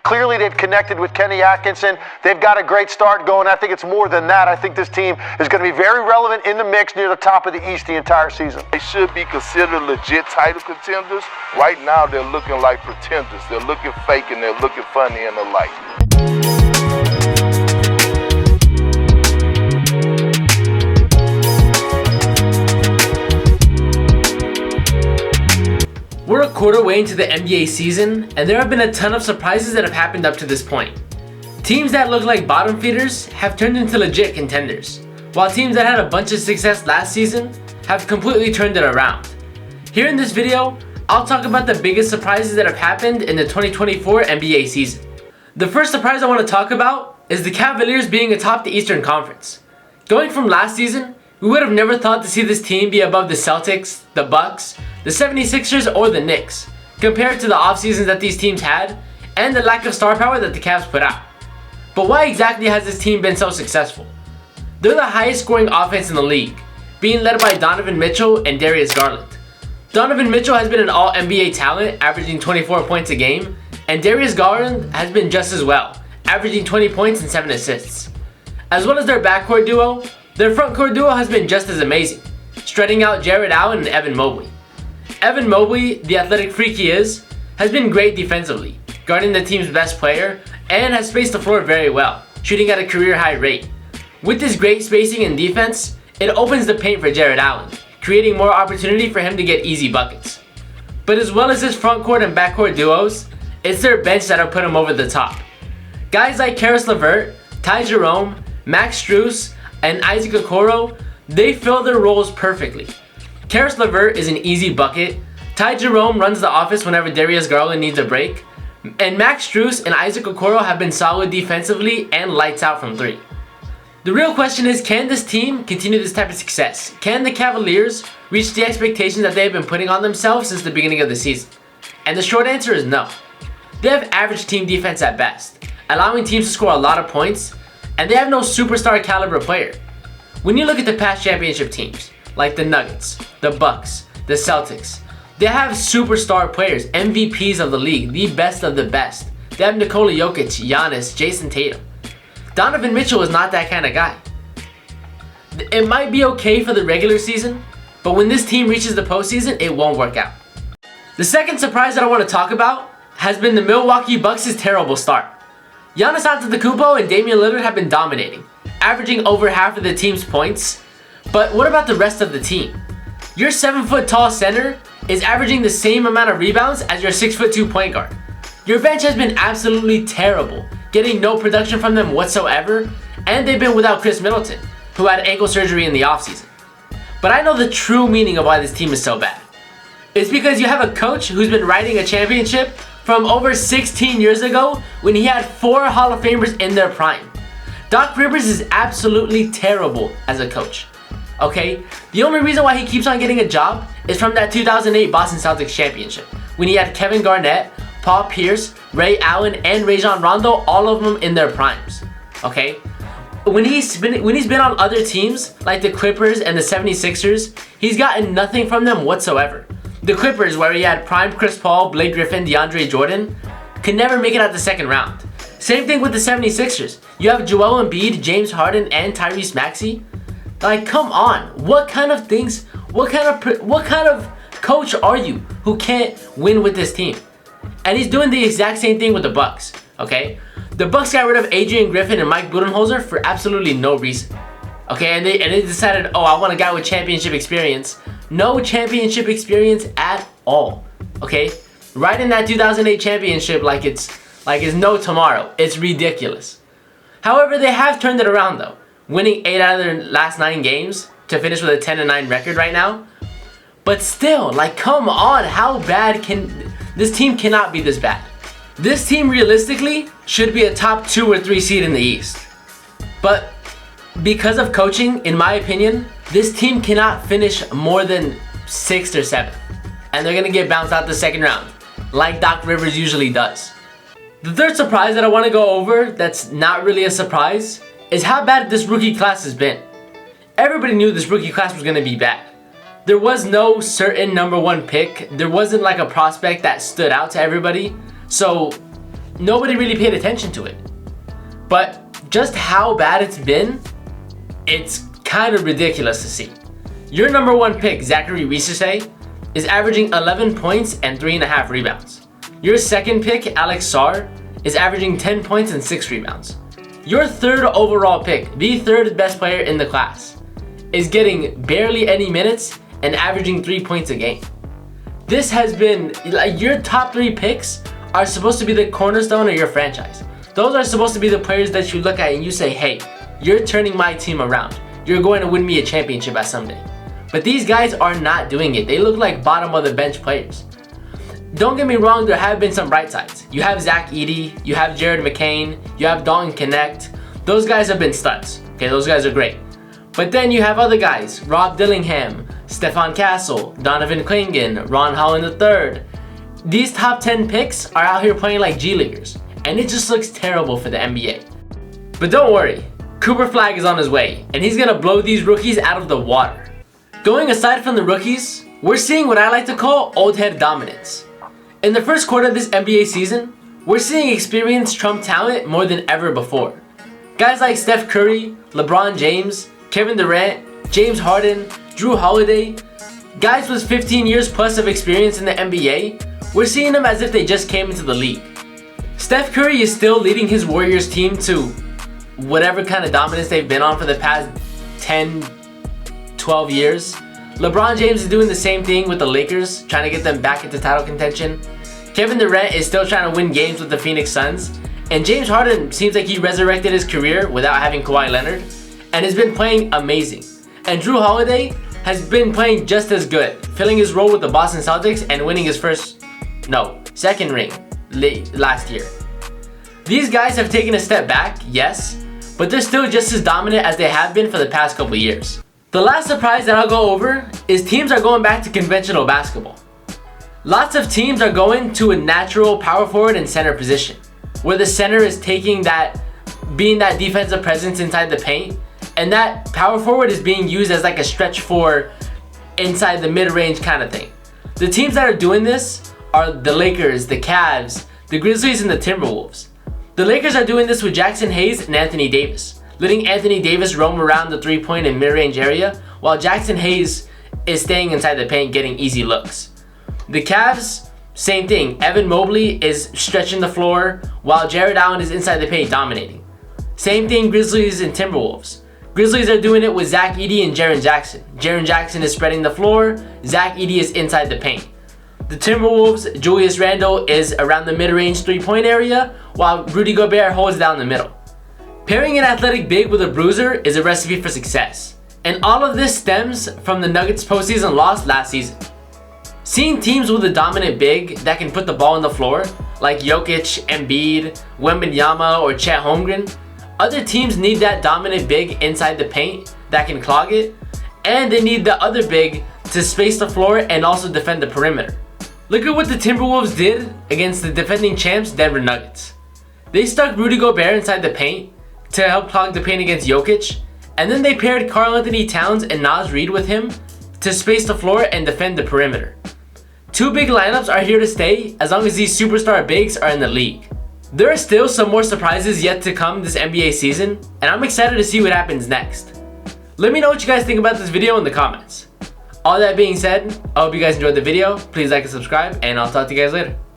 Clearly, they've connected with Kenny Atkinson. They've got a great start going. I think it's more than that. I think this team is going to be very relevant in the mix near the top of the East the entire season. They should be considered legit title contenders. Right now, they're looking like pretenders. They're looking fake and they're looking funny and the like. We're a quarter way into the NBA season, and there have been a ton of surprises that have happened up to this point. Teams that look like bottom feeders have turned into legit contenders, while teams that had a bunch of success last season have completely turned it around. Here in this video, I'll talk about the biggest surprises that have happened in the 2024 NBA season. The first surprise I want to talk about is the Cavaliers being atop the Eastern Conference. Going from last season, we would have never thought to see this team be above the Celtics, the Bucks, the 76ers, or the Knicks, compared to the off seasons that these teams had and the lack of star power that the Cavs put out. But why exactly has this team been so successful? They're the highest scoring offense in the league, being led by Donovan Mitchell and Darius Garland. Donovan Mitchell has been an all-NBA talent, averaging 24 points a game, and Darius Garland has been just as well, averaging 20 points and 7 assists. As well as their backcourt duo, their frontcourt duo has been just as amazing, shredding out Jarrett Allen and Evan Mobley. Evan Mobley, the athletic freak he is, has been great defensively, guarding the team's best player, and has spaced the floor very well, shooting at a career high rate. With this great spacing and defense, it opens the paint for Jarrett Allen, creating more opportunity for him to get easy buckets. But as well as his frontcourt and backcourt duos, it's their bench that have put him over the top. Guys like Caris LeVert, Ty Jerome, Max Strus, and Isaac Okoro, they fill their roles perfectly. Caris LeVert is an easy bucket, Ty Jerome runs the office whenever Darius Garland needs a break, and Max Strus and Isaac Okoro have been solid defensively and lights out from 3. The real question is, can this team continue this type of success? Can the Cavaliers reach the expectations that they have been putting on themselves since the beginning of the season? And the short answer is no. They have average team defense at best, allowing teams to score a lot of points, and they have no superstar caliber player. When you look at the past championship teams, like the Nuggets, the Bucks, the Celtics, they have superstar players, MVPs of the league, the best of the best. They have Nikola Jokic, Giannis, Jason Tatum. Donovan Mitchell is not that kind of guy. It might be okay for the regular season, but when this team reaches the postseason, it won't work out. The second surprise that I want to talk about has been the Milwaukee Bucks' terrible start. Giannis Antetokounmpo and Damian Lillard have been dominating, averaging over half of the team's points. But what about the rest of the team? Your 7-foot-tall center is averaging the same amount of rebounds as your 6'2" point guard. Your bench has been absolutely terrible, getting no production from them whatsoever, and they've been without Chris Middleton, who had ankle surgery in the offseason. But I know the true meaning of why this team is so bad. It's because you have a coach who's been riding a championship from over 16 years ago when he had 4 Hall of Famers in their prime. Doc Rivers is absolutely terrible as a coach. Okay? The only reason why he keeps on getting a job is from that 2008 Boston Celtics championship, when he had Kevin Garnett, Paul Pierce, Ray Allen, and Rajon Rondo, all of them in their primes. Okay? When he's been on other teams, like the Clippers and the 76ers, he's gotten nothing from them whatsoever. The Clippers, where he had prime Chris Paul, Blake Griffin, DeAndre Jordan, could never make it out the second round. Same thing with the 76ers. You have Joel Embiid, James Harden, and Tyrese Maxey. Like, come on. What kind of coach are you who can't win with this team? And he's doing the exact same thing with the Bucks, okay? The Bucks got rid of Adrian Griffin and Mike Budenholzer for absolutely no reason. Okay, and they decided, oh, I want a guy with championship experience. No championship experience at all. Okay? Right in that 2008 championship like it's no tomorrow. It's ridiculous. However, they have turned it around though, winning 8 out of their last 9 games to finish with a 10-9 record right now. But still, like, come on, how bad can this team cannot be this bad. This team realistically should be a top 2 or 3 seed in the East. But because of coaching, in my opinion, this team cannot finish more than 6th or 7th. And they're gonna get bounced out the second round, like Doc Rivers usually does. The third surprise that I want to go over that's not really a surprise is how bad this rookie class has been. Everybody knew this rookie class was gonna be bad. There was no certain number 1 pick. There wasn't like a prospect that stood out to everybody. So nobody really paid attention to it. But just how bad it's been, it's kind of ridiculous to see. Your number one pick, Zachary Risese, is averaging 11 points and 3.5 rebounds. Your second pick, Alex Sarr, is averaging 10 points and 6 rebounds. Your third overall pick, the third best player in the class, is getting barely any minutes and averaging 3 points a game. This has been, like, your top 3 picks are supposed to be the cornerstone of your franchise. Those are supposed to be the players that you look at and you say, hey, you're turning my team around. You're going to win me a championship at someday. But these guys are not doing it. They look like bottom of the bench players. Don't get me wrong, there have been some bright sides. You have Zach Edey, you have Jared McCain, you have Dalton Connect. Those guys have been studs. Okay, those guys are great. But then you have other guys, Rob Dillingham, Stefan Castle, Donovan Clingan, Ron Holland III. These top 10 picks are out here playing like G Leaguers, and it just looks terrible for the NBA. But don't worry, Cooper Flagg is on his way, and he's gonna blow these rookies out of the water. Going aside from the rookies, we're seeing what I like to call old head dominance. In the first quarter of this NBA season, we're seeing experience trump talent more than ever before. Guys like Steph Curry, LeBron James, Kevin Durant, James Harden, Drew Holiday, guys with 15 years plus of experience in the NBA, we're seeing them as if they just came into the league. Steph Curry is still leading his Warriors team to whatever kind of dominance they've been on for the past 10, 12 years. LeBron James is doing the same thing with the Lakers, trying to get them back into title contention. Kevin Durant is still trying to win games with the Phoenix Suns. And James Harden seems like he resurrected his career without having Kawhi Leonard and has been playing amazing. And Drew Holiday has been playing just as good, filling his role with the Boston Celtics and winning his second ring last year. These guys have taken a step back, yes, but they're still just as dominant as they have been for the past couple years. The last surprise that I'll go over is teams are going back to conventional basketball. Lots of teams are going to a natural power forward and center position, where the center is being that defensive presence inside the paint, and that power forward is being used as like a stretch four inside the mid-range kind of thing. The teams that are doing this are the Lakers, the Cavs, the Grizzlies, and the Timberwolves. The Lakers are doing this with Jackson Hayes and Anthony Davis, letting Anthony Davis roam around the three-point and mid-range area, while Jackson Hayes is staying inside the paint getting easy looks. The Cavs, same thing. Evan Mobley is stretching the floor while Jared Allen is inside the paint dominating. Same thing Grizzlies and Timberwolves. Grizzlies are doing it with Zach Edey and Jaren Jackson. Jaren Jackson is spreading the floor, Zach Edey is inside the paint. The Timberwolves, Julius Randle is around the mid-range three-point area, while Rudy Gobert holds down the middle. Pairing an athletic big with a bruiser is a recipe for success. And all of this stems from the Nuggets postseason loss last season. Seeing teams with a dominant big that can put the ball on the floor, like Jokic, Embiid, Wembanyama, or Chet Holmgren, other teams need that dominant big inside the paint that can clog it, and they need the other big to space the floor and also defend the perimeter. Look at what the Timberwolves did against the defending champs Denver Nuggets. They stuck Rudy Gobert inside the paint to help clog the paint against Jokic, and then they paired Karl Anthony Towns and Naz Reid with him to space the floor and defend the perimeter. Two big lineups are here to stay as long as these superstar bigs are in the league. There are still some more surprises yet to come this NBA season, and I'm excited to see what happens next. Let me know what you guys think about this video in the comments. All that being said, I hope you guys enjoyed the video. Please like and subscribe, and I'll talk to you guys later.